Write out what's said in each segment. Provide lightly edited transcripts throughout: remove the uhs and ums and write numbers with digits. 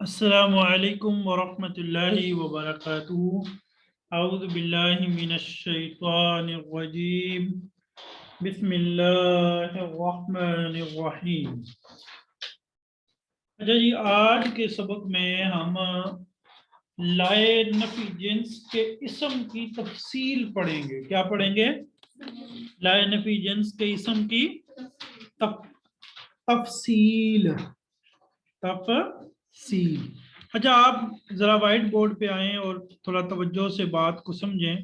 السلام علیکم ورحمۃ اللہ وبرکاتہ۔ اعوذ باللہ من الشیطان الرجیم، بسم اللہ الرحمن الرحیم۔ اچھا جی، آج کے سبق میں ہم لائے نفی جنس کے اسم کی تفصیل پڑھیں گے۔ کیا پڑھیں گے؟ لائے نفی جنس کے اسم کی تفصیل۔ اچھا، آپ ذرا وائٹ بورڈ پہ آئیں اور تھوڑا توجہ سے بات کو سمجھیں۔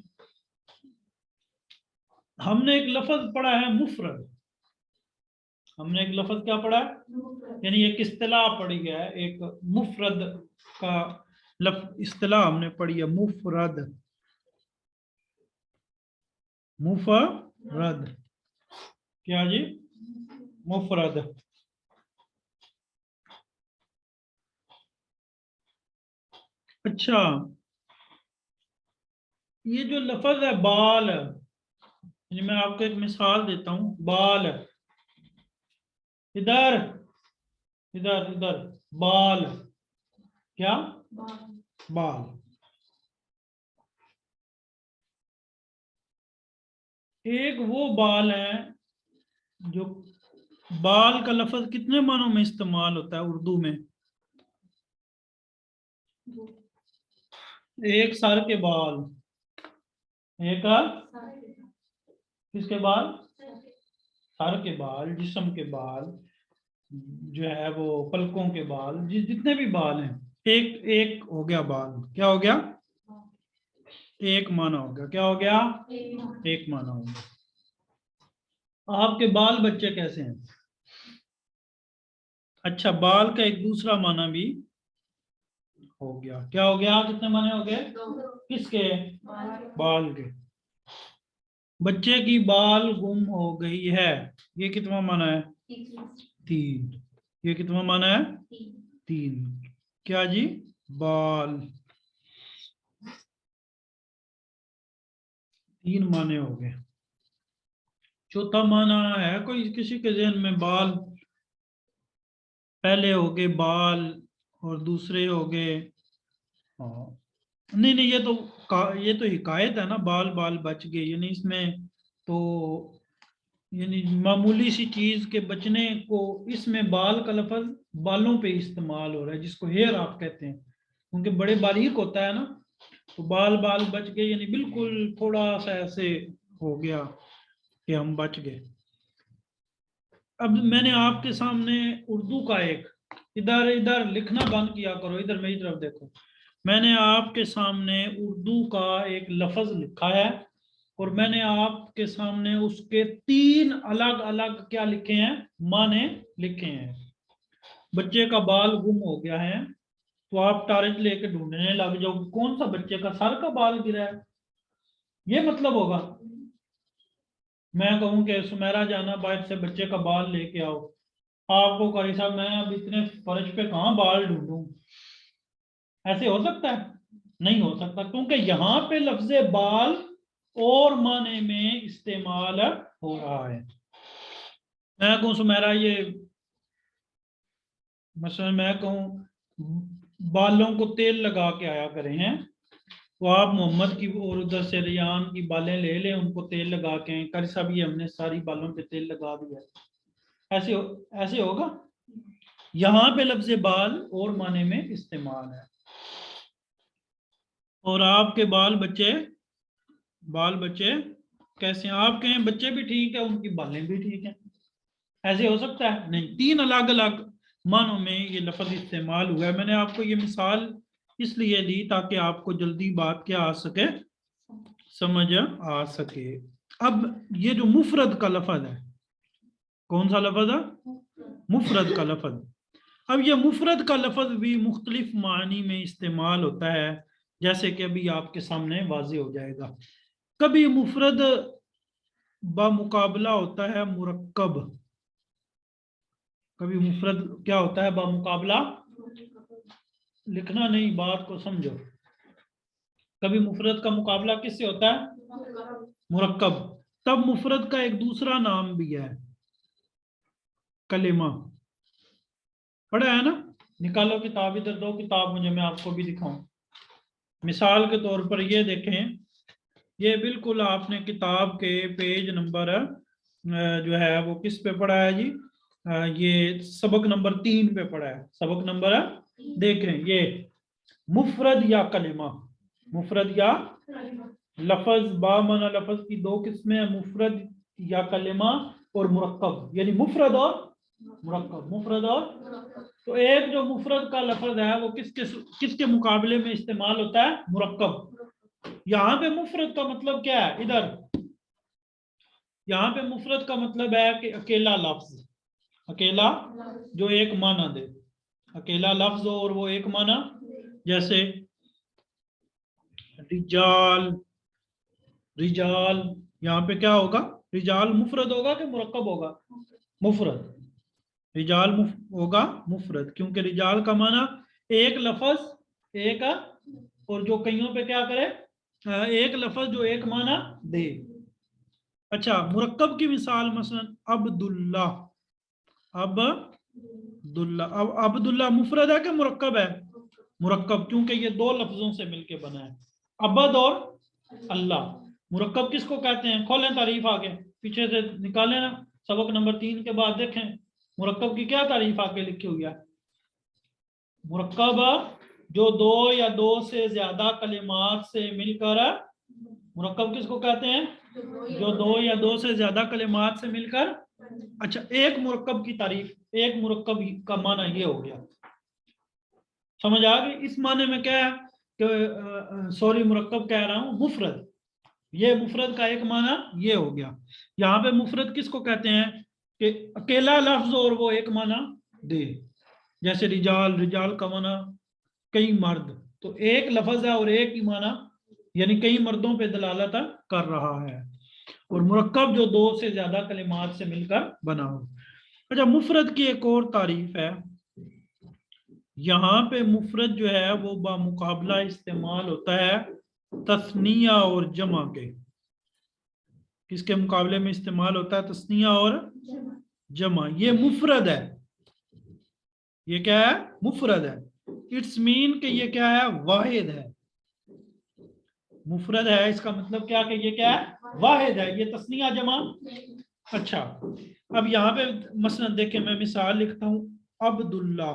ہم نے ایک لفظ پڑھا ہے مفرد۔ ہم نے ایک لفظ کیا پڑھا ہے؟ یعنی ایک اصطلاح پڑھی ہے، ایک مفرد کا اصطلاح ہم نے پڑھی ہے، مفرد۔ مفرد کیا جی؟ مفرد۔ اچھا، یہ جو لفظ ہے بال، یعنی میں آپ کو ایک مثال دیتا ہوں۔ بال، ادھر ادھر ادھر، بال کیا؟ بال۔ ایک وہ بال ہے جو بال کا لفظ کتنے معنوں میں استعمال ہوتا ہے اردو میں؟ ایک سر کے بال، ایک کس کے بال؟ سر کے بال، جسم کے بال، جو ہے وہ پلکوں کے بال، جتنے بھی بال ہیں، ایک ایک ہو گیا بال۔ کیا ہو گیا؟ ایک معنی ہو گیا۔ کیا ہو گیا؟ ایک معنی ہو گیا۔ آپ کے بال بچے کیسے ہیں؟ اچھا، بال کا ایک دوسرا معنی بھی ہو گیا۔ کیا ہو گیا؟ کتنے معنی ہو گئے؟ کس کے؟ بال کے۔ بچے کی بال گم ہو گئی ہے، یہ کتنا معنی ہے؟ تین۔ یہ کتنا معنی ہے؟ تین۔ کیا جی؟ بال۔ تین معنی ہو گئے۔ چوتھا معنی ہے کوئی کسی کے ذہن میں؟ بال پہلے ہو گئے بال اور دوسرے ہو گئے، نہیں یہ تو حکایت ہے نا، بال بال بچ گئے، یعنی اس میں تو یعنی معمولی سی چیز کے بچنے کو، اس میں بال کا لفظ بالوں پہ استعمال ہو رہا ہے، جس کو ہیئر آپ کہتے ہیں، کیونکہ بڑے باریک ہوتا ہے نا، تو بال بال بچ گئے یعنی بالکل تھوڑا سا ایسے ہو گیا کہ ہم بچ گئے۔ اب میں نے آپ کے سامنے اردو کا ایک، ادھر ادھر لکھنا بند کیا کرو، ادھر میری طرف دیکھو۔ میں نے آپ کے سامنے اردو کا ایک لفظ لکھا ہے، اور میں نے آپ کے سامنے اس کے تین الگ الگ کیا لکھے ہیں؟ معنی لکھے ہیں۔ بچے کا بال گم ہو گیا ہے، تو آپ ٹارچ لے کے ڈھونڈنے لگ جاؤ کون سا بچے کا سر کا بال گرا ہے، یہ مطلب ہوگا۔ میں کہوں کہ سمیرا جانا باہر سے بچے کا بال لے کے آؤ، آپ کو قاری صاحب میں اب اتنے فرش پہ کہاں بال ڈھونڈوں؟ ایسے ہو سکتا ہے؟ نہیں ہو سکتا، کیونکہ یہاں پہ لفظ بال اور معنی میں استعمال ہو رہا ہے۔ میں کہوں سمیرا یہ مثلا میں کہوں بالوں کو تیل لگا کے آیا کریں ہیں، تو آپ محمد کی اور ادھر سے ریان کی بالیں لے لیں، ان کو تیل لگا کے، قاری صاحب یہ ہم نے ساری بالوں پہ تیل لگا دیا، ایسے ہوگا؟ یہاں پہ لفظ بال اور معنی میں استعمال ہے۔ اور آپ کے بال بچے کیسے ہیں؟ آپ کہیں بچے بھی ٹھیک ہے، ان کی بالیں بھی ٹھیک ہیں، ایسے ہو سکتا ہے؟ نہیں۔ تین الگ الگ معنوں میں یہ لفظ استعمال ہوا ہے۔ میں نے آپ کو یہ مثال اس لیے دی تاکہ آپ کو جلدی بات کیا آ سکے، سمجھ آ سکے۔ اب یہ جو مفرد کا لفظ ہے، کون سا لفظ ہے؟ مفرد کا لفظ۔ اب یہ مفرد کا لفظ بھی مختلف معنی میں استعمال ہوتا ہے، جیسے کہ ابھی آپ کے سامنے واضح ہو جائے گا۔ کبھی مفرد بمقابلہ ہوتا ہے مرکب۔ کبھی مفرد کیا ہوتا ہے؟ بمقابلہ، لکھنا نہیں، بات کو سمجھو۔ کبھی مفرد کا مقابلہ کس سے ہوتا ہے؟ مرکب۔ تب مفرد کا ایک دوسرا نام بھی ہے کلمہ، پڑھا ہے نا؟ نکالو کتاب ادھر، دو کتاب مجھے، میں آپ کو بھی دکھاؤں. مثال کے طور پر یہ دیکھیں، یہ بالکل آپ نے کتاب کے پیج نمبر جو ہے وہ کس پہ پڑھا ہے جی؟ یہ سبق نمبر 3 پہ پڑھا ہے. سبق نمبر دیکھیں، یہ مفرد یا کلمہ، مفرد یا لفظ، بامعنی لفظ کی دو قسمیں ہیں، مفرد یا کلمہ اور مرکب، یعنی مفرد اور مرکب. مفرد اور تو ایک جو مفرد کا لفظ ہے وہ کس کے مقابلے میں استعمال ہوتا ہے؟ مرکب. یہاں پہ مفرد کا مطلب کیا ہے؟ ادھر یہاں پہ مفرد کا مطلب ہے کہ اکیلا لفظ، اکیلا جو ایک معنی دے، اکیلا لفظ ہو اور وہ ایک معنی. جیسے رجال، رجال یہاں پہ کیا ہوگا؟ رجال مفرد ہوگا کہ مرکب ہوگا؟ مفرد. رجال ہوگا مفرد، کیونکہ رجال کا معنی ایک لفظ، ایک، اور جو کئیوں پہ کیا کرے؟ ایک لفظ جو ایک معنی دے. اچھا، مرکب کی مثال مثلا عبداللہ، عبداللہ. اب عبداللہ مفرد ہے کہ مرکب ہے؟ مرکب، کیونکہ یہ دو لفظوں سے مل کے بنا ہے، عبد اور اللہ. مرکب کس کو کہتے ہیں؟ کھولیں تعریف آگے پیچھے سے نکالیں نا، سبق نمبر 3 کے بعد دیکھیں مرکب کی کیا تعریف آگے لکھی ہوئی ہے. مرکب جو دو یا دو سے زیادہ کلمات سے مل کر، مرکب کس کو کہتے ہیں؟ جو دو یا دو سے زیادہ کلمات سے مل کر. اچھا، ایک مرکب کی تعریف، ایک مرکب کا معنی یہ ہو گیا. سمجھ آ گئی؟ اس معنی میں کیا ہے کہ سوری مرکب کہہ رہا ہوں، مفرد. یہ مفرد کا ایک معنی یہ ہو گیا. یہاں پہ مفرد کس کو کہتے ہیں کہ اکیلا لفظ اور وہ ایک معنی دے. جیسے رجال، رجال کا معنی کئی مرد، تو ایک لفظ ہے اور ایک ہی معنی، یعنی کئی مردوں پہ دلالت کر رہا ہے. اور مرکب جو دو سے زیادہ کلمات سے مل کر بنا ہو. اچھا، مفرد کی ایک اور تعریف ہے. یہاں پہ مفرد جو ہے وہ بامقابلہ استعمال ہوتا ہے تثنیہ اور جمع کے. کس کے مقابلے میں استعمال ہوتا ہے؟ تثنیہ اور جمع. یہ مفرد ہے، یہ کیا ہے؟ مفرد ہے. اٹس مین کہ یہ کیا ہے؟ واحد ہے. مفرد ہے، اس کا مطلب کیا کہ یہ کیا ہے؟ واحد ہے. یہ تثنیہ جمع. اچھا، اب یہاں پہ مثلا دیکھیں، میں مثال لکھتا ہوں عبداللہ.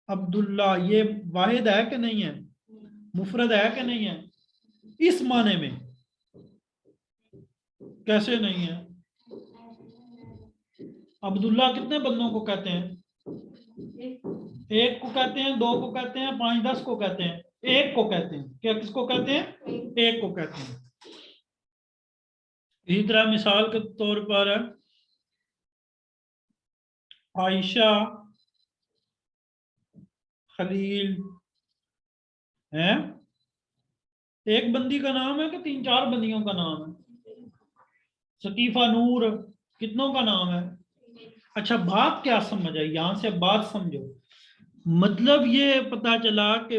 عبداللہ یہ واحد ہے کہ نہیں ہے؟ مفرد ہے کہ نہیں ہے؟ اس معنی میں کیسے نہیں ہے؟ عبداللہ کتنے بندوں کو کہتے ہیں؟ ایک کو کہتے ہیں، دو کو کہتے ہیں، 5 10 کو کہتے ہیں؟ ایک کو کہتے ہیں. کیا کس کو کہتے ہیں؟ ایک کو کہتے ہیں. اسی طرح مثال کے طور پر عائشہ، خلیل ہے، ایک بندی کا نام ہے کہ 3 4 بندیوں کا نام ہے؟ ثقیفہ، نور، کتنوں کا نام ہے؟ اچھا، بات کیا سمجھ آئی یہاں سے؟ بات سمجھو. مطلب یہ پتا چلا کہ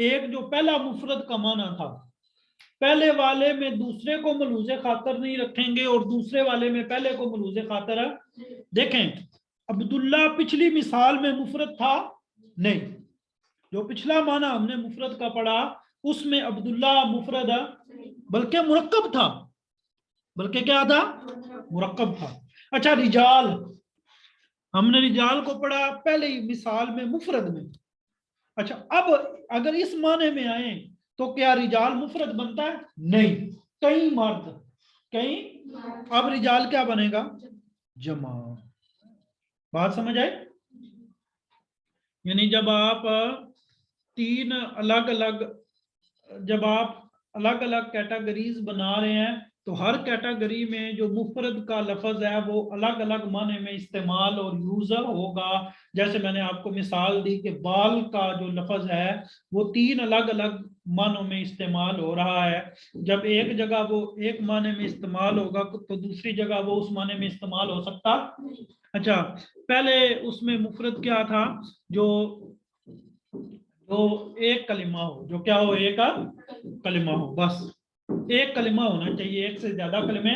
ایک جو پہلا مفرد کا معنی تھا، پہلے والے میں دوسرے کو ملوز خاطر نہیں رکھیں گے اور دوسرے والے میں پہلے کو ملوز خاطر. دیکھیں، عبداللہ پچھلی مثال میں مفرد تھا نہیں. جو پچھلا معنی ہم نے مفرد کا پڑھا اس میں عبداللہ مفرد بلکہ مرکب تھا. بلکہ کیا تھا؟ مرکب تھا. اچھا، رجال، ہم نے رجال کو پڑھا پہلے ہی مثال میں مفرد میں. اچھا، اب اگر اس معنی میں آئیں تو کیا رجال مفرد بنتا ہے؟ نہیں، کئی مرد، کئی. اب رجال کیا بنے گا؟ جمع. بات سمجھ آئی؟ یعنی جب آپ تین الگ الگ، جب آپ الگ الگ کیٹیگریز بنا رہے ہیں تو ہر کیٹیگری میں جو مفرد کا لفظ ہے وہ الگ الگ معنی میں استعمال اور یوز ہوگا. جیسے میں نے آپ کو مثال دی کہ بال کا جو لفظ ہے وہ 3 الگ الگ معنوں میں استعمال ہو رہا ہے. جب ایک جگہ وہ ایک معنی میں استعمال ہوگا تو دوسری جگہ وہ اس معنی میں استعمال ہو سکتا. اچھا، پہلے اس میں مفرد کیا تھا؟ جو ایک کلمہ ہو، جو کیا ہو؟ ایک کلمہ ہو. بس ایک کلمہ ہونا چاہیے، ایک سے زیادہ کلمے.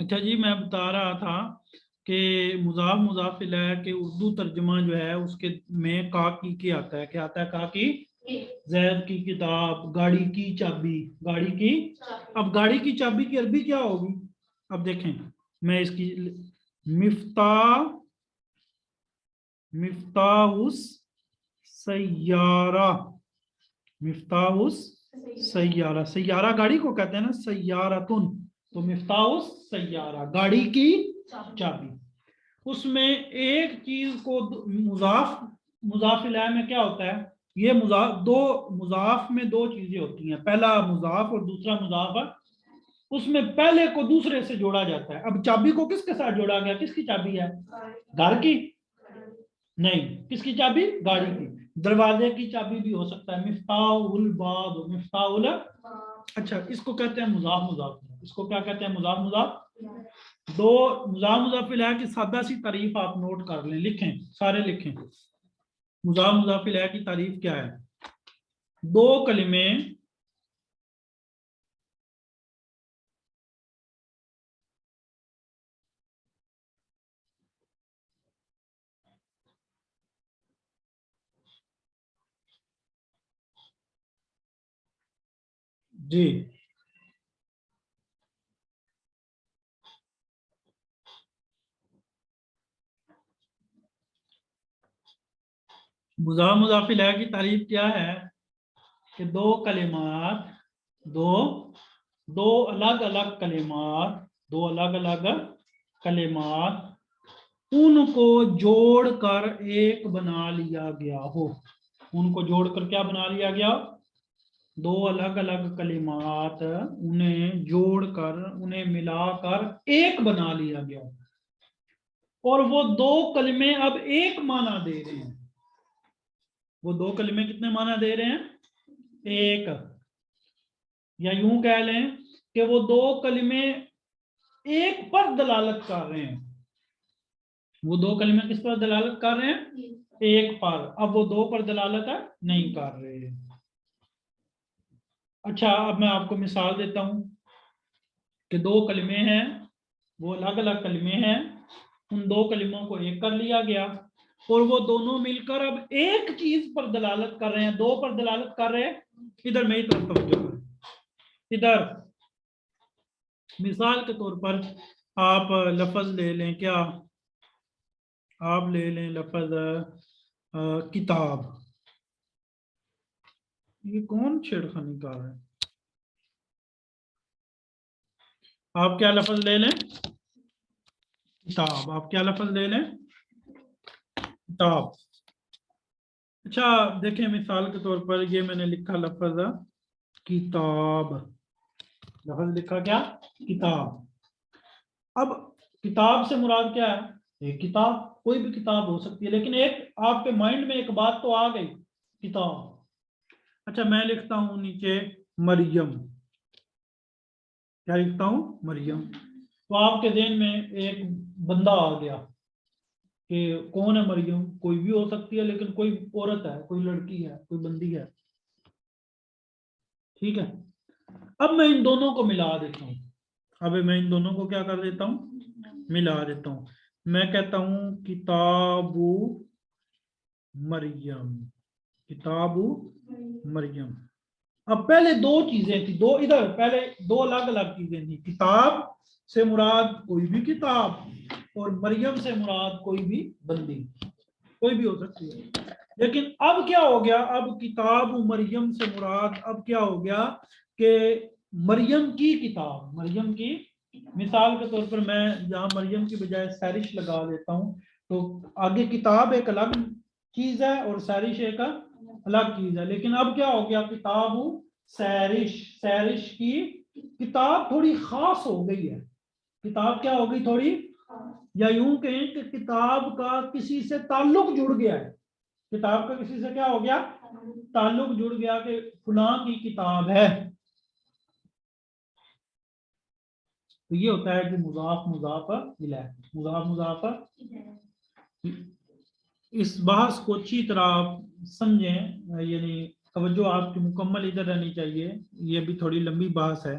اچھا جی، میں بتا رہا تھا کہ مضاف مضاف الیہ کے اردو ترجمہ جو ہے اس کے میں کا کی آتا ہے. کیا آتا ہے؟ کا کی. زید کی کتاب، گاڑی کی چابی، گاڑی کی. اب گاڑی کی چابی کی عربی کیا ہوگی؟ اب دیکھیں میں اس کی مفتاح، مفتاح سیارہ، مفتاح سیارہ. سیارہ گاڑی کو کہتے ہیں نا، سیارتن. تو مفتاح سیارہ گاڑی کی چابی. اس میں ایک چیز کو مضاف مضاف الیہ میں کیا ہوتا ہے؟ یہ مضاف دو مضاف میں دو چیزیں ہوتی ہیں، پہلا مضاف اور دوسرا مضاف. اس میں پہلے کو دوسرے سے جوڑا جاتا ہے. اب چابی کو کس کے ساتھ جوڑا گیا؟ کس کی چابی ہے؟ گھر کی نہیں. کس کی چابی؟ گاڑی کی. دروازے کی چابی بھی ہو سکتا ہے، مفتاح الباب، مفتاح اچھا اس کو کہتے ہیں مضاف مضاف. اس کو کیا کہتے ہیں؟ مضاف مضاف. دو مضاف مضاف الیہ کی سادہ سی تعریف آپ نوٹ کر لیں، لکھیں سارے لکھیں. مضاف مضاف الیہ کی تعریف کیا ہے؟ دو کلمے جی مضاف مضاف الیہ کی تعریف کیا ہے کہ دو کلمات، دو الگ الگ کلمات، دو الگ الگ کلمات ان کو جوڑ کر ایک بنا لیا گیا ہو. ان کو جوڑ کر کیا بنا لیا گیا؟ دو الگ الگ کلمات انہیں جوڑ کر انہیں ملا کر ایک بنا لیا گیا، اور وہ دو کلمے اب ایک معنی دے رہے ہیں. وہ دو کلمے کتنے معنی دے رہے ہیں؟ ایک. یا یوں کہہ لیں کہ وہ دو کلمے ایک پر دلالت کر رہے ہیں. وہ دو کلمے کس پر دلالت کر رہے ہیں؟ ایک پر. اب وہ دو پر دلالت نہیں کر رہے. اچھا اب میں آپ کو مثال دیتا ہوں کہ دو کلمے ہیں، وہ الگ الگ کلمے ہیں، ان دو کلموں کو ایک کر لیا گیا اور وہ دونوں مل کر اب ایک چیز پر دلالت کر رہے ہیں. دو پر دلالت کر رہے ہیں. ادھر میری طرف توجہ کریں. ادھر مثال کے طور پر آپ لفظ لے لیں، کیا آپ لے لیں لفظ کتاب. یہ کون چھیڑخانی کر رہا ہے؟ آپ کیا لفظ لے لیں؟ کتاب. آپ کیا لفظ لے لیں؟ کتاب. اچھا دیکھیں مثال کے طور پر یہ میں نے لکھا لفظ کتاب. لفظ لکھا کیا؟ کتاب. اب کتاب سے مراد کیا ہے؟ ایک کتاب. کوئی بھی کتاب ہو سکتی ہے، لیکن ایک آپ کے مائنڈ میں ایک بات تو آ گئی، کتاب. اچھا میں لکھتا ہوں نیچے مریم. کیا لکھتا ہوں؟ مریم. تو آپ کے ذہن میں ایک بندہ آ گیا کہ کون ہے مریم؟ کوئی بھی ہو سکتی ہے، لیکن کوئی عورت ہے، کوئی لڑکی ہے، کوئی بندی ہے. ٹھیک ہے. اب میں ان دونوں کو ملا دیتا ہوں. اب میں ان دونوں کو کیا کر دیتا ہوں؟ ملا دیتا ہوں. میں کہتا ہوں کتاب مریم. کتاب مریم. اب پہلے دو چیزیں تھی، دو ادھر پہلے دو الگ الگ چیزیں تھی. کتاب سے مراد کوئی بھی کتاب اور مریم سے مراد کوئی بھی بندی، کوئی بھی ہو سکتی ہے. لیکن اب کیا ہو گیا؟ اب کتاب مریم سے مراد اب کیا ہو گیا کہ مریم کی کتاب. مریم کی. مثال کے طور پر میں یہاں مریم کی بجائے سیرش لگا دیتا ہوں، تو آگے کتاب ایک الگ چیز ہے اور سیرش ایک الگ چیز ہے. لیکن اب کیا ہو گیا؟ کتاب سیرش. سیرش کی کتاب تھوڑی خاص ہو گئی ہے. کتاب کیا ہو گئی؟ تھوڑی، یا یوں کہیں کہ کتاب کا کسی سے تعلق جڑ گیا ہے. کتاب کا کسی سے کیا ہو گیا؟ تعلق جڑ گیا کہ فلاں کی کتاب ہے. تو یہ ہوتا ہے کہ مضاف مضاف الیہ. مضاف مضاف. اس بحث کو اچھی طرح آپ سمجھیں، یعنی توجہ آپ کی مکمل ادھر رہنی چاہیے. یہ بھی تھوڑی لمبی بحث ہے.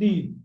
3।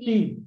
3।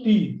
3।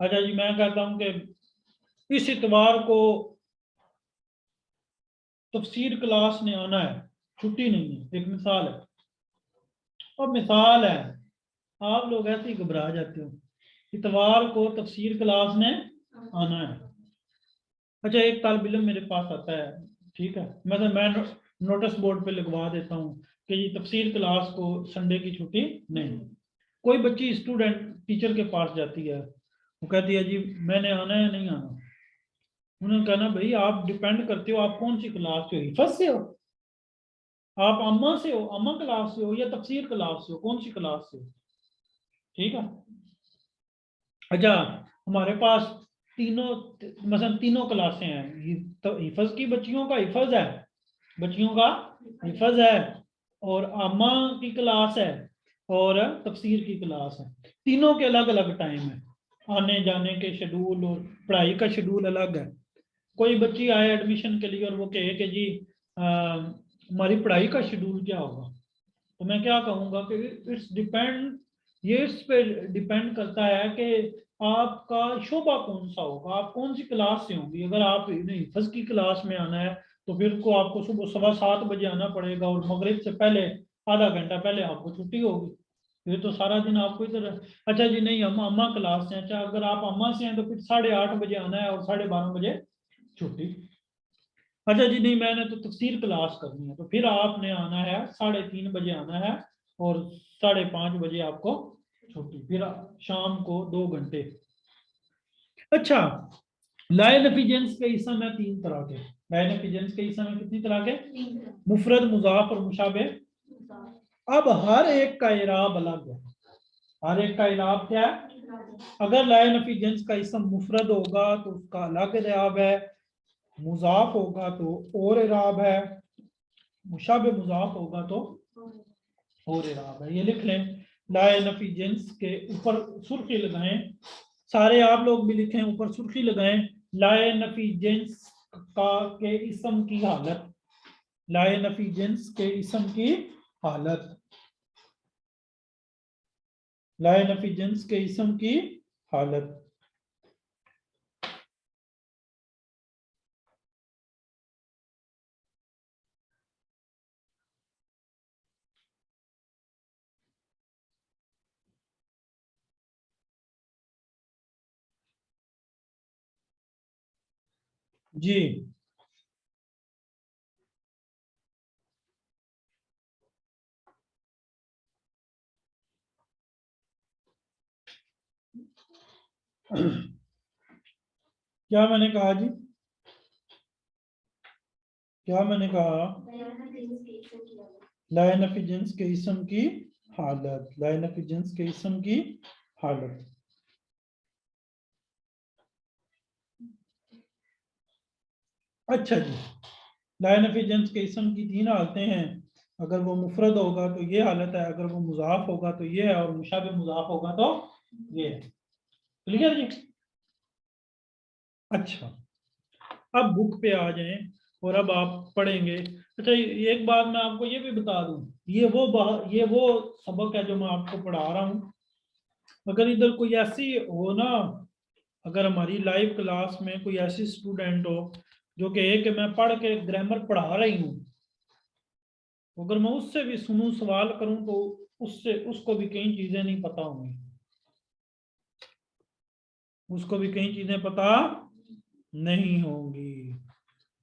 اچھا جی میں کہتا ہوں کہ اس اتوار کو تفسیر کلاس نے آنا ہے، چھٹی نہیں ہے، ایک مثال ہے، اور مثال ہے، آپ لوگ ایسے ہی گھبرا جاتے ہو، اتوار کو تفسیر کلاس نے آنا ہے۔ اچھا ایک طالب علم میرے پاس آتا ہے، ٹھیک ہے، میں نوٹس بورڈ پہ لگوا دیتا ہوں کہ یہ تفسیر کلاس کو سنڈے کی چھٹی نہیں۔ کوئی بچی اسٹوڈنٹ ٹیچر کے پاس جاتی ہے، وہ کہتی ہے جی میں نے آنا ہے نہیں آنا، انہوں نے کہنا بھائی آپ ڈیپینڈ کرتے ہو آپ کون سی کلاس سے ہو، حفظ سے ہو، آپ اما سے ہو، اما کلاس سے ہو، یا تفسیر کلاس سے ہو، کون سی کلاس سے ہو، ٹھیک ہے۔ اچھا ہمارے پاس تینوں مثلا تینوں کلاسیں ہیں، حفظ کی بچیوں کا حفظ ہے، بچیوں کا حفظ ہے، اور اما کی کلاس ہے، اور تفسیر کی کلاس ہے، تینوں کے الگ الگ ٹائم ہے، آنے جانے کے شیڈول اور پڑھائی کا شیڈول الگ ہے۔ کوئی بچی آئے ایڈمیشن کے لیے اور وہ کہے کہ جی ہماری پڑھائی کا شیڈول کیا ہوگا، تو میں کیا کہوں گا کہ یہ اس پہ ڈیپینڈ کرتا ہے کہ آپ کا شعبہ کون سا ہوگا، آپ کون سی کلاس سے ہوں گی۔ اگر آپ حفظ کی کلاس میں آنا ہے تو پھر کو آپ کو صبح 7:15 بجے آنا پڑے گا، اور مغرب سے پہلے آدھا گھنٹہ پہلے آپ کو چھٹی ہوگی، پھر تو سارا دن آپ کو ادھر۔ اچھا جی نہیں ہم اما کلاس سے ہیں، اچھا اگر آپ اما سے ہیں تو پھر 8:30 بجے آنا ہے اور 12:30 بجے چھٹی۔ اچھا جی نہیں میں نے تو تفسیر کلاس کرنی ہے، تو پھر آپ نے آنا ہے 3:30 بجے آنا ہے، اور 5:30 بجے آپ کو چھٹی، پھر شام کو 2 گھنٹے۔ اچھا لائے نفی جنس کے اسم ہے 3 طرح کے، لائے نفی جنس کے اسم ہے کتنی طرح کے؟ مفرد، مضاف اور مشابہ۔ اب ہر ایک کا اعراب الگ ہے، ہر ایک کا اعراب کیا ہے؟ اگر لائے نفی جنس کا اسم مفرد ہوگا تو اس کا الگ اعراب ہے، مضاف ہوگا تو اور اعراب ہے، مشابہ مضاف ہوگا تو اور اعراب ہے۔ یہ لکھ لیں، لائے نفی جنس کے اوپر سرخی لگائیں، سارے آپ لوگ بھی لکھیں، اوپر سرخی لگائیں، لائے نفی جنس کے اسم کی حالت، لائے نفی جنس کے اسم کی حالت، لائے نفی جنس کے اسم کی حالت۔ جی کیا میں نے کہا جی، کیا میں نے کہا؟ لائے نفی جنس کے اسم کی حالت، لائے نفی جنس کے اسم کی حالت۔ اچھا جی لائے نفی جنس کے اسم کی 3 حالتیں ہیں، اگر وہ مفرد ہوگا تو یہ حالت ہے، اگر وہ مضاف ہوگا تو یہ ہے، اور مشابہ مضاف ہوگا تو یہ ہے۔ کلیئر جی؟ اچھا اب بک پہ آ جائیں اور اب آپ پڑھیں گے۔ اچھا ایک بات میں آپ کو یہ بھی بتا دوں، یہ وہ سبق ہے جو میں آپ کو پڑھا رہا ہوں، اگر ادھر کوئی ایسی ہو نا، اگر ہماری لائیو کلاس میں کوئی ایسی اسٹوڈنٹ ہو جو کہ میں پڑھ کے گرامر پڑھا رہی ہوں، اگر میں اس سے بھی سنوں سوال کروں تو اس کو بھی کئی چیزیں نہیں پتا ہوں گی، اس کو بھی کئی چیزیں پتا نہیں ہوں گی،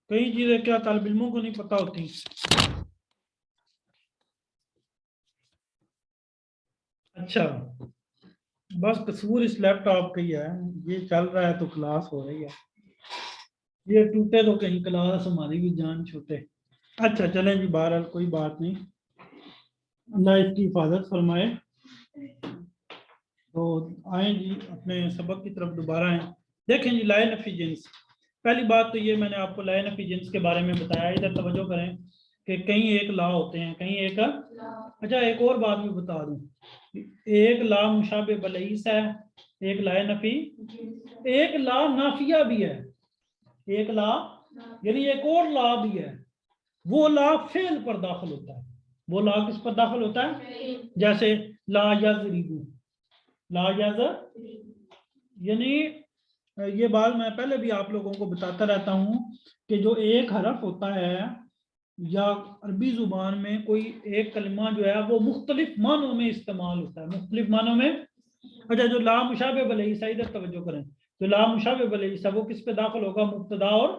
کئی چیزیں کیا طالب علموں کو نہیں پتا ہوتی۔ اچھا بس قصور اس لیپ ٹاپ کا ہی ہے، یہ چل رہا ہے تو کلاس ہو رہی ہے، یہ ٹوٹے تو کہیں کلاس ہماری بھی جان چھوٹے۔ اچھا چلیں جی بہرحال کوئی بات نہیں، اللہ اس کی حفاظت فرمائے۔ تو آئیں جی اپنے سبق کی طرف دوبارہ آئیں۔ دیکھیں جی لائے نفی جنس، پہلی بات تو یہ میں نے آپ کو لائے نفی جنس کے بارے میں بتایا، ادھر توجہ کریں کہ کہیں ایک لا ہوتے ہیں، کہیں ایک۔ اچھا ایک اور بات بھی بتا دوں، ایک لا مشابہ بلعیس ہے، ایک لائے نفی، ایک لا نافیہ بھی ہے، ایک لا یعنی ایک اور لا بھی ہے، وہ لا فعل پر داخل ہوتا ہے، وہ لا کس پر داخل ہوتا ہے؟ جیسے لا یضرب، لا یضرب، یعنی یہ بات میں پہلے بھی آپ لوگوں کو بتاتا رہتا ہوں کہ جو ایک حرف ہوتا ہے یا عربی زبان میں کوئی ایک کلمہ جو ہے وہ مختلف معنوں میں استعمال ہوتا ہے، مختلف معنوں میں. اچھا جو لا مشابہ بلیسا، ادھر توجہ کریں، جو لا مشابہ بلیسا وہ کس پہ داخل ہوگا؟ مبتدا اور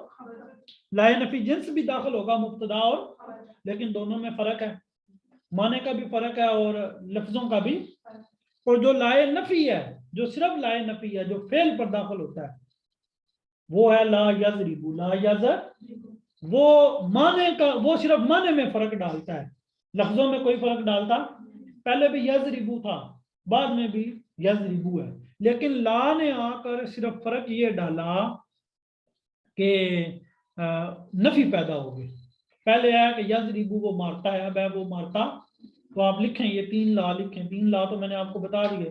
لا نفی جنس بھی داخل ہوگا، مبتدا اور، لیکن دونوں میں فرق ہے، معنی کا بھی فرق ہے اور لفظوں کا بھی. اور جو لا نفی ہے، جو صرف لا نفی ہے، جو فعل پر داخل ہوتا ہے، وہ ہے لا یضرب. لا یضرب وہ معنی کا، وہ صرف معنی میں فرق ڈالتا ہے، لفظوں میں کوئی فرق ڈالتا. پہلے بھی یضربو تھا، بعد میں بھی یضربو ہے، لیکن لا نے آ کر صرف فرق یہ ڈالا کہ نفی پیدا ہوگی. پہلے ہے کہ یضربو وہ مارتا ہے، اب ہے وہ مارتا. تو آپ لکھیں یہ 3 لا لکھیں. 3 لا تو میں نے آپ کو بتا دیے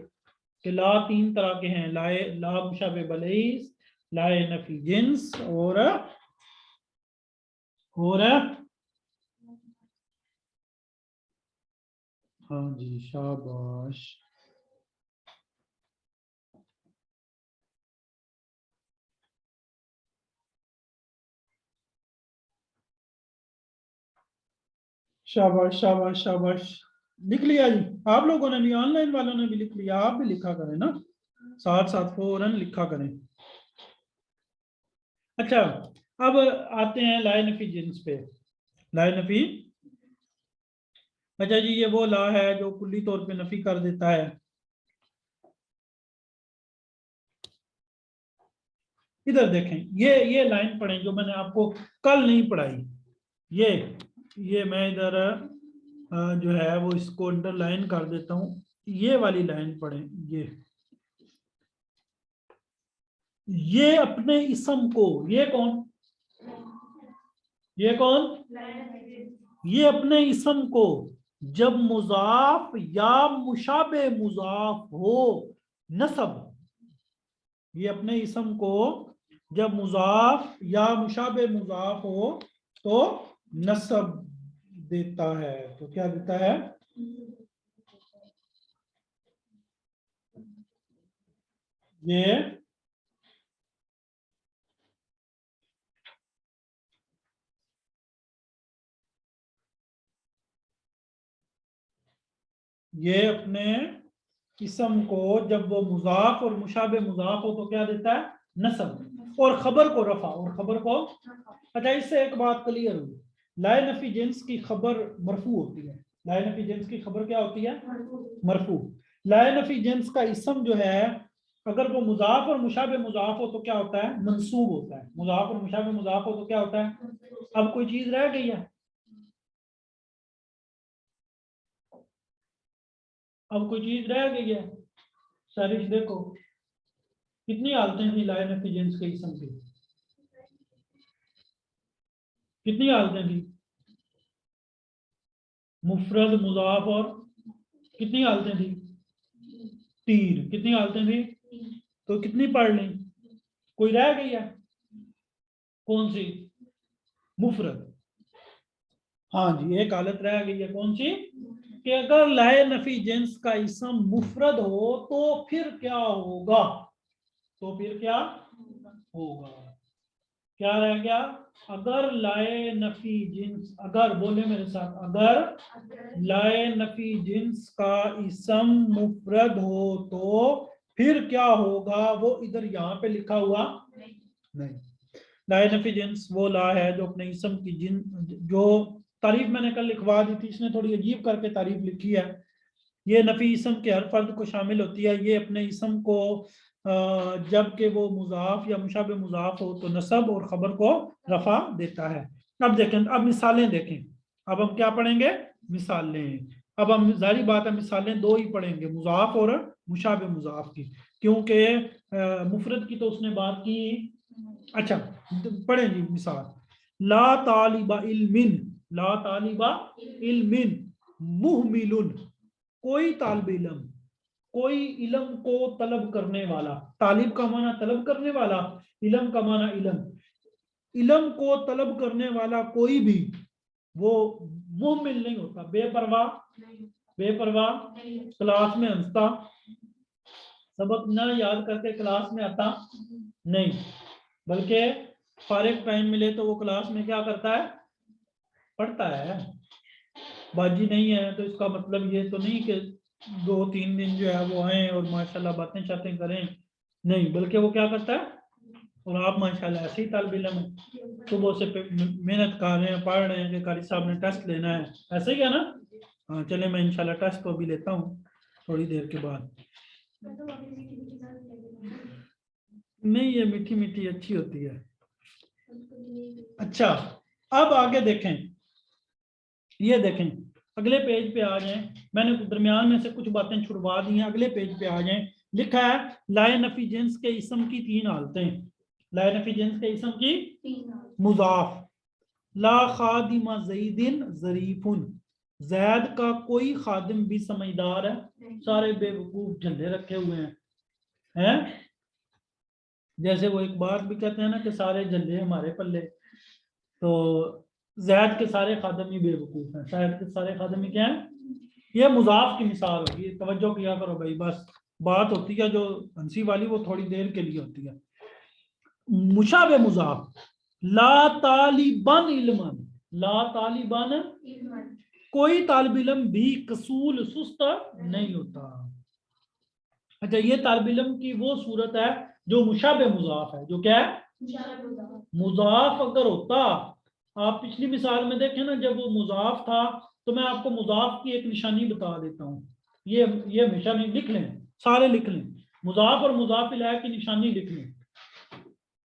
کہ لا 3 طرح کے ہیں، لا مشابہ بلیس، لا نفی جنس اور ہاں جی شاباش. شاباش شاباش شاباش. لکھ لیا جی آپ لوگوں نے بھی، آن لائن والوں نے بھی لکھ لیا، آپ بھی لکھا کریں نا ساتھ ساتھ، فوراً لکھا کریں. اچھا اب آتے ہیں لا نفی جنس پہ. لا نفی، اچھا جی یہ وہ لا ہے جو کلی طور پہ نفی کر دیتا ہے. ادھر دیکھیں یہ لائن پڑھیں جو میں نے آپ کو کل نہیں پڑھائی. یہ میں ادھر جو ہے وہ اس کو انڈر لائن کر دیتا ہوں. یہ والی لائن پڑھیں. یہ اپنے اسم کو، یہ کون، یہ کون، یہ اپنے اسم کو جب مضاف یا مشابہ مضاف ہو نصب، یہ اپنے اسم کو جب مضاف یا مشابہ مضاف ہو تو نصب دیتا ہے. تو کیا دیتا ہے؟ یہ اپنے اسم کو جب وہ مضاف اور مشابہ مضاف ہو تو کیا دیتا ہے؟ نصب. اور خبر کو رفع، اور خبر کو. اچھا اس سے ایک بات کلیئر ہوئی، لا نفی جنس کی خبر مرفوع ہوتی ہے. لا نفی جنس کی خبر کیا ہوتی ہے؟ مرفوع. لا نفی جنس کا اسم جو ہے اگر وہ مضاف اور مشابہ مضاف ہو تو کیا ہوتا ہے؟ منصوب ہوتا ہے. مضاف اور مشابہ مضاف ہو تو کیا ہوتا ہے؟ اب کوئی چیز رہ گئی ہے؟ اب کوئی چیز رہ گئی ہے؟ سارش دیکھو کتنی حالتیں تھیں لا نفی جنس کے اسم کی، کتنی حالتیں تھیں؟ مفرد، مضاف اور کتنی حالتیں تھیں؟ 3. کتنی حالتیں تھیں؟ تو کتنی پڑھ لیں؟ کوئی رہ گئی ہے؟ کون سی؟ مفرد. ہاں جی ایک حالت رہ گئی ہے، کون سی؟ کہ اگر لا نفی جنس کا اسم مفرد ہو تو پھر کیا ہوگا؟ تو پھر کیا ہوگا؟ کیا رہ گیا؟ اگر لائے نفی جنس، اگر بولے میرے ساتھ، اگر لائے نفی جنس کا اسم مفرد ہو تو پھر کیا ہوگا؟ وہ ادھر یہاں پہ لکھا ہوا نہیں. لائے نفی جنس وہ لا ہے جو اپنے اسم کی جو تعریف میں نے کل لکھوا دی تھی، اس نے تھوڑی عجیب کر کے تعریف لکھی ہے. یہ نفی اسم کے ہر فرد کو شامل ہوتی ہے. یہ اپنے اسم کو جب کہ وہ مضاف یا مشابہ مضاف ہو تو نصب اور خبر کو رفع دیتا ہے. اب دیکھیں، اب مثالیں دیکھیں. اب ہم کیا پڑھیں گے؟ مثالیں. اب ہم ظاہری بات ہے مثالیں 2 ہی پڑھیں گے، مضاف اور مشابہ مضاف کی، کیونکہ مفرد کی تو اس نے بات کی. اچھا پڑھیں جی مثال. لا طالب علم، لا طالب علم محمل، کوئی طالب علم، کوئی علم کو طلب کرنے والا. طالب کا معنی طلب کرنے والا، علم کا معنی علم. علم کو طلب کرنے والا کوئی بھی وہ محمل نہیں ہوتا، بے پرواہ، بے پرواہ، کلاس میں ہنستا، سبق نہ یاد کر کے کلاس میں آتا نہیں، بلکہ فارغ ٹائم ملے تو وہ کلاس میں کیا کرتا ہے، پڑھتا ہے۔ باجی نہیں ہے تو اس کا مطلب یہ تو نہیں کہ 2-3 دن جو ہے وہ آئیں اور ماشاءاللہ باتیں شاتیں کریں، نہیں، بلکہ وہ کیا کرتا ہے، اور آپ ماشاءاللہ ایسے ہی طالب علم ہیں، صبح سے محنت کر رہے ہیں، پڑھ رہے ہیں کہ قاری صاحب نے ٹیسٹ لینا ہے، ایسے ہی ہے نا؟ ہاں چلیں میں انشاءاللہ ٹیسٹ تو بھی لیتا ہوں تھوڑی دیر کے بعد۔ نہیں یہ میٹھی میٹھی اچھی ہوتی ہے۔ اچھا اب آگے دیکھیں، یہ دیکھیں اگلے پیج پہ آ جائیں، میں نے درمیان میں سے کچھ باتیں چھڑوا دی ہیں، اگلے پیج پہ آ جائیں، لکھا ہے لائے نفی جنس کے اسم کی 3 حالتیں، لائے نفی جنس کے اسم کی مضاف، لا خادم زید ظریف، زید کا کوئی خادم بھی سمجھدار ہے، سارے بے وقوف جھنڈے رکھے ہوئے ہیں، جیسے وہ ایک بات بھی کہتے ہیں نا کہ سارے جھنڈے ہمارے پلے، تو زید کے سارے خادم ہی بے وقوف ہیں، زید کے سارے خادم ہی کیا ہیں، یہ مضاف کی مثال ہوگی، توجہ کیا کرو بھائی، بس بات ہوتی ہے جو ہنسی والی وہ تھوڑی دیر کے لیے ہوتی ہے۔ مشابہ مضاف، لا طالبان علم، لا طالبان کوئی طالب علم بھی کسول سست نہیں ہوتا۔ اچھا یہ طالب علم کی وہ صورت ہے جو مشابہ مضاف ہے، جو کیا ہے، مضاف اگر ہوتا، آپ پچھلی مثال میں دیکھیں نا جب وہ مضاف تھا تو میں آپ کو مضاف کی ایک نشانی بتا دیتا ہوں، یہ ہمیشہ نہیں، لکھ لیں سارے، لکھ لیں مضاف اور مضاف الیہ کی نشانی لکھ لیں،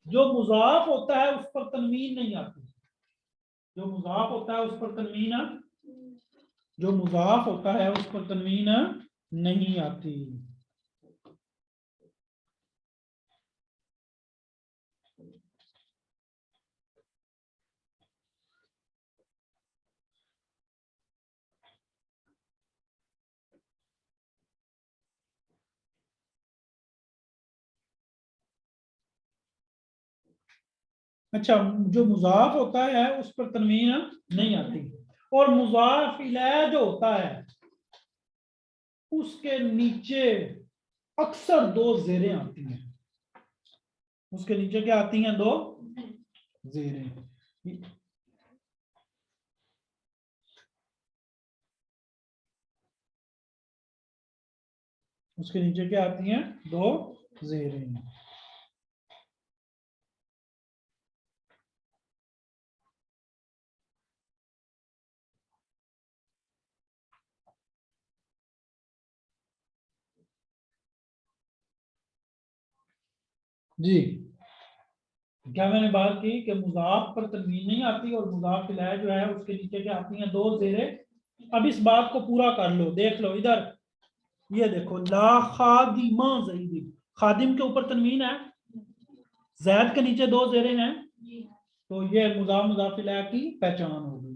جو مضاف ہوتا ہے اس پر تنوین نہیں آتی، جو مضاف ہوتا ہے اس پر تنوین، جو مضاف ہوتا ہے اس پر تنوین نہیں آتی۔ اچھا جو مضاف ہوتا ہے اس پر تنوین نہیں آتی، اور مضاف الیہ جو ہوتا ہے اس کے نیچے اکثر 2 زیریں آتی ہیں، اس کے نیچے کیا آتی ہیں، 2 زیریں، اس کے نیچے کیا آتی ہیں، 2 زیریں۔ جی کیا میں نے بات کی کہ مضاف پر تنوین نہیں آتی اور مضاف الیہ جو ہے اس کے نیچے کیا آتی ہیں، 2 زیریں۔ اب اس بات کو پورا کر لو، دیکھ لو ادھر، یہ دیکھو لا خادم زید، خادم کے اوپر تنوین ہے، زید کے نیچے 2 زیریں ہیں، تو یہ مضاف مضاف الیہ کی پہچان ہوگی۔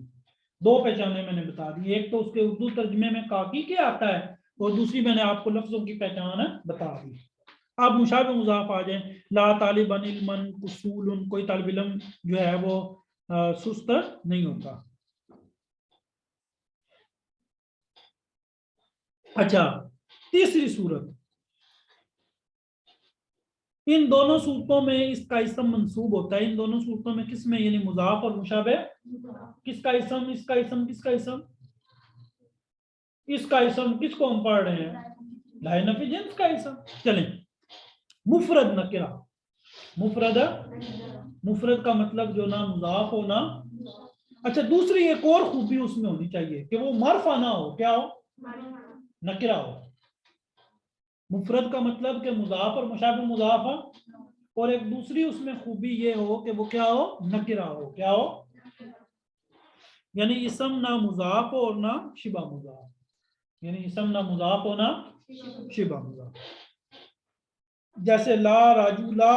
2 پہچانیں میں نے بتا دی، ایک تو اس کے اردو ترجمے میں کاکی کیا آتا ہے، اور دوسری میں نے آپ کو لفظوں کی پہچان بتا دی۔ اب مشابہ مضاف آ جائیں، لا طالبان علم اصول، کوئی طالب علم جو ہے وہ سست نہیں ہوتا۔ اچھا تیسری صورت، ان دونوں صورتوں میں اس کا اسم منصوب ہوتا ہے، ان دونوں صورتوں میں کس میں، یعنی مضاف اور مشابہ، کس کا اسم، اس کا اسم، کس کا اسم، اس کا اسم، کس کو ہم پڑھ رہے ہیں، لائے نفی جنس کا اسم۔ چلیں مفرد نکرہ، مفرد، مفرد کا مطلب جو نہ مضاف ہو نہ، اچھا دوسری ایک اور خوبی اس میں ہونی چاہیے کہ وہ معرفہ نہ ہو، کیا ہو، نکرہ ہو۔ مفرد کا مطلب کہ مضاف اور مشابہ مضاف، اور ایک دوسری اس میں خوبی یہ ہو کہ وہ کیا ہو، نکرہ ہو، کیا ہو، یعنی اسم نہ مضاف ہو اور نہ شبہ مضاف، یعنی اسم نہ مضاف ہو نہ شبہ مضاف، جیسے لا رجلا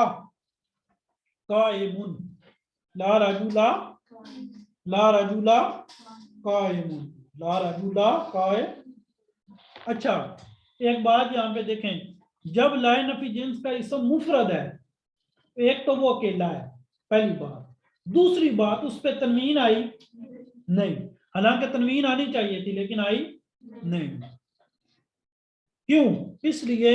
قائم، لا رجلا، لا رجلا قائم، لا رجلا قائم۔ اچھا ایک بات یہاں پہ دیکھیں، جب لائے نفی جنس کا اسم مفرد ہے، ایک تو وہ اکیلا ہے، پہلی بات، دوسری بات اس پہ تنوین آئی نہیں، حالانکہ تنوین آنی چاہیے تھی لیکن آئی نہیں، کیوں، اس لیے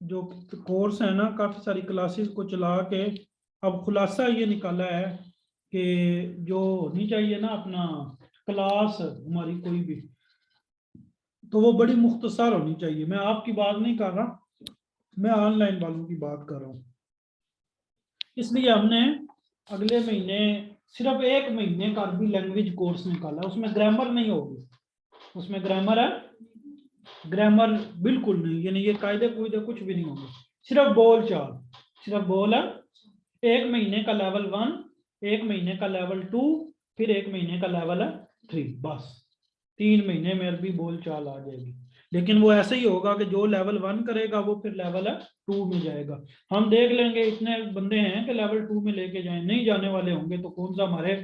جو کورس ہے نا کافی ساری کلاسز کو چلا کے اب خلاصہ یہ نکالا ہے کہ جو ہونی چاہیے نا اپنا کلاس ہماری کوئی بھی تو وہ بڑی مختصر ہونی چاہیے. میں آپ کی بات نہیں کر رہا, میں آن لائن والوں کی بات کر رہا ہوں. اس لیے ہم نے اگلے مہینے صرف 1 مہینے کا عربی لینگویج کورس نکالا. اس میں گرامر نہیں ہوگی, اس میں گرامر ہے گرامر بالکل نہیں, یعنی یہ قاعدے کوئدے کچھ بھی نہیں ہوگا, صرف بول چال, صرف بول ہے. 1 مہینے کا لیول 1, 1 مہینے کا لیول 2, پھر 1 مہینے کا لیول ہے 3, بس 3 مہینے میں عربی بول چال آ جائے گی. لیکن وہ ایسے ہی ہوگا کہ جو لیول 1 کرے گا وہ پھر لیول 2 میں جائے گا. ہم دیکھ لیں گے اتنے بندے ہیں کہ لیول 2 میں لے کے جائیں, نہیں جانے والے ہوں گے تو کون سا ہمارے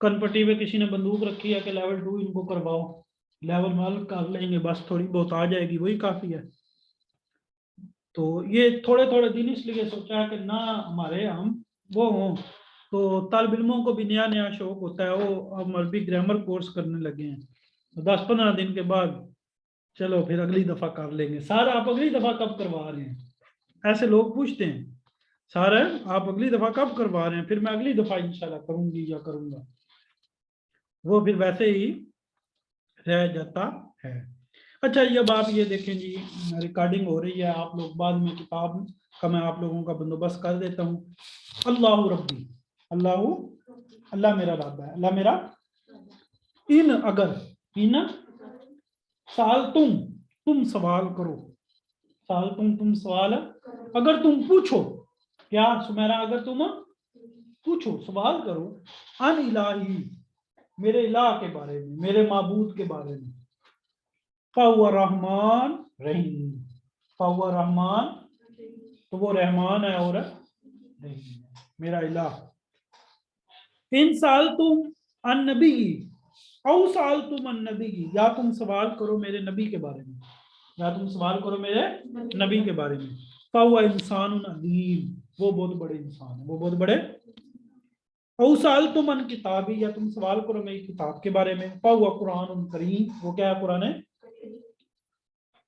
کنپٹی میں کسی نے بندوق رکھی ہے کہ لیول 2 ان کو کرواؤ, لیول 1 کر لیں گے, بس تھوڑی بہت آ جائے گی وہی کافی ہے. تو یہ تھوڑے تھوڑے دن اس لیے سوچا ہے کہ نہ ہمارے ہم وہ ہوں, تو طالب علموں کو بھی نیا نیا شوق ہوتا ہے, وہ ہم عربی گرامر کورس کرنے لگے ہیں. 10-15 دن کے بعد چلو پھر اگلی دفعہ کر لیں گے. سارا آپ اگلی دفعہ کب کروا رہے ہیں, ایسے لوگ پوچھتے ہیں, سارا آپ اگلی دفعہ کب کروا رہے ہیں, پھر میں اگلی دفعہ انشاءاللہ کروں گی یا کروں گا, وہ پھر ویسے ہی رہ جاتا ہے. اچھا یہ اب آپ یہ دیکھیں جی, ریکارڈنگ ہو رہی ہے, آپ لوگ بعد میں کتاب کا میں آپ لوگوں کا بندوبست کر دیتا ہوں. اللہ ربی, اللہ میرا رب ہے, اللہ میرا. ان اگر ان سال تم سوال کرو, سال تم سوال, اگر تم پوچھو, کیا سمیرا, اگر تم پوچھو سوال کرو, ان الہی میرے الہ کے بارے میں, میرے معبود کے بارے میں, فَهُوَ رحمان رحیم, فَهُوَ رحمان تو وہ رحمان ہے اور رحیم میرا الہ. ان سال تم ان نبی او سال تم ان نبی, یا تم سوال کرو میرے نبی کے بارے میں, یا تم سوال کرو میرے نبی کے بارے میں. فَهُوَ انسان عظیم, وہ بہت بڑے انسان ہیں, وہ بہت بڑے. او سال تم ان کتابی, یا تم سوال کرو میری کتاب کے بارے میں. فَهُوَ قرآن کریم, وہ کیا ہے, قرآن ہے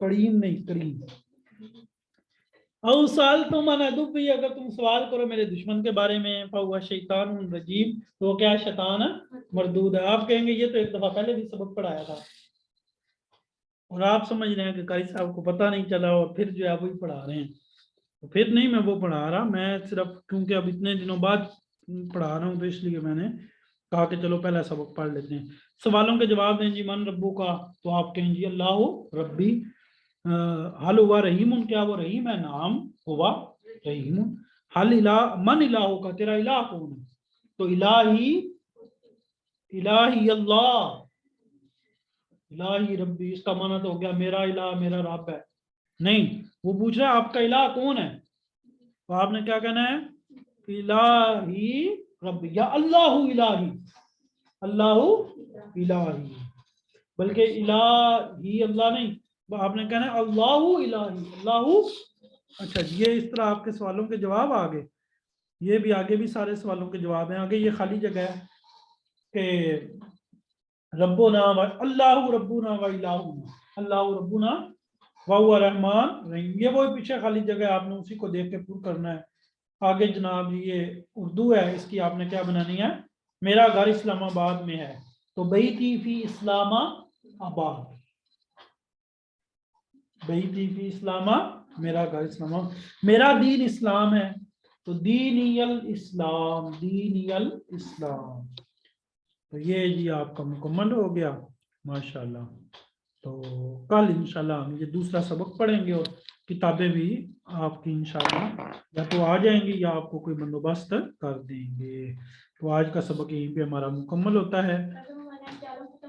کریم نہیں کریم. او سال تم ان عدوی, اگر تم سوال کرو میرے دشمن کے بارے میں. فَهُوَ شیطان رجیم, تو وہ کیا ہے, شیطان مردود ہے. آپ کہیں گے یہ تو ایک دفعہ پہلے بھی سبق پڑھایا تھا, اور آپ سمجھ رہے ہیں کہ قاری صاحب کو پتہ نہیں چلا اور پھر جو ہے وہی پڑھا رہے ہیں. تو پھر نہیں میں وہ پڑھا رہا, میں صرف کیونکہ اب اتنے دنوں بعد پڑھا رہا ہوں تو اس لیے میں نے کہا کہ چلو پہلا سبق پڑھ لیتے ہیں. سوالوں کے جواب دیں جی. من ربو کا, تو آپ کہیں جی اللہ ربی. حل ہوا رحیم, کیا وہ رحیم ہے, نام ہوا رحیم. حل الہ, من الہ کا, تیرا الہ کون ہے, تو الہی اللہ, الہی ربی, اس کا معنی تو ہو گیا میرا الہ میرا رب ہے. نہیں, وہ پوچھ رہا ہے آپ کا الہ کون ہے, تو آپ نے کیا کہنا ہے, الہی ربی, یا اللہ الہی, اللہ الہی, بلکہ الہی اللہ نہیں, آپ نے کہنا ہے اللہ الہی, اللہ. اچھا جی, یہ اس طرح آپ کے سوالوں کے جواب آگے, یہ بھی آگے بھی سارے سوالوں کے جواب ہیں. آگے یہ خالی جگہ ہے کہ ربنا اللہ ربنا و الہنا, اللہ ربنا وَهُوَ رحمان رحیم, یہ وہی پیچھے خالی جگہ, آپ نے اسی کو دیکھ کے پور کرنا ہے. آگے جناب یہ اردو ہے, اس کی آپ نے کیا بنانی ہے, میرا گھر اسلام آباد میں ہے, تو بیتی فی اسلام آباد, بیتی فی اسلام, میرا گھر اسلام, میرا دین اسلام ہے, تو دینی الاسلام, دینی الاسلام. تو یہ جی آپ کا مکمل ہو گیا ماشاءاللہ. تو کل انشاءاللہ ہم یہ دوسرا سبق پڑھیں گے, اور کتابیں بھی آپ کی انشاءاللہ یا تو آ جائیں گی یا آپ کو کوئی بندوبست کر دیں گے. تو آج کا سبق یہیں پہ ہمارا مکمل ہوتا ہے.